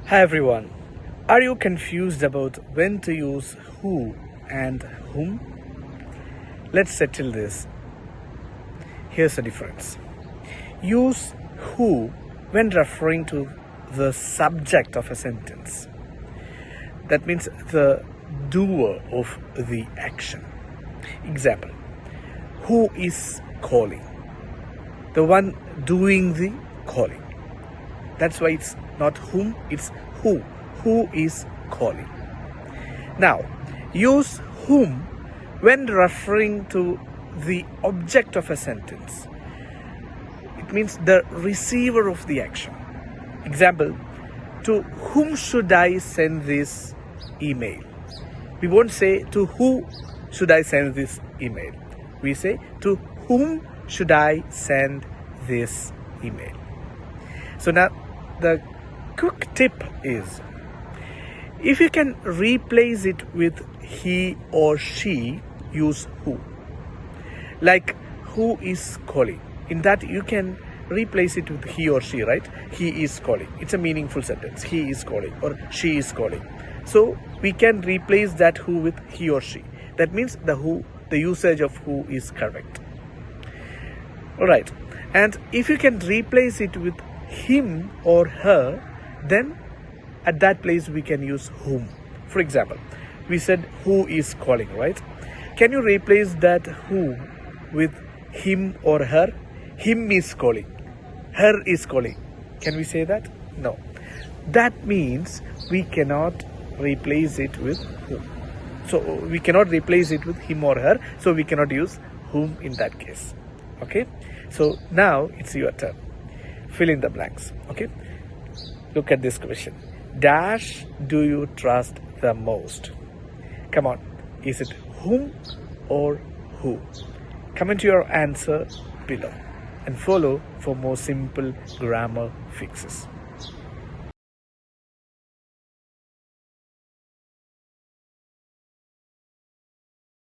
Hi everyone. Are you confused about when to use who and whom? Let's settle this. Here's the difference. Use who when referring to the subject of a sentence. That means the doer of the action. Example: who is calling? The one doing the calling. That's why it's not whom, it's who. Who is calling? Now, use whom when referring to the object of a sentence. It means the receiver of the action. Example: to whom should I send this email? We won't say to who should I send this email. We say to whom should I send this email. So now the quick tip is, if you can replace it with he or she, use who. Like who is calling. In that you can replace it with he or she, right? He is calling. It's a meaningful sentence. He is calling or she is calling. So we can replace that who with he or she. That means the usage of who is correct. Alright. And if you can replace it with him or her, then at that place we can use whom. For example, we said who is calling, right? Can you replace that who with him or her? Him is calling, her is calling. Can we say that? No. That means we cannot replace it with whom. So we cannot replace it with him or her, so we cannot use whom in that case. Okay, so now it's your turn. Fill in the blanks. Okay, look at this question. Dash do you trust the most? Come on, is it whom or who? Comment your answer below and follow for more simple grammar fixes.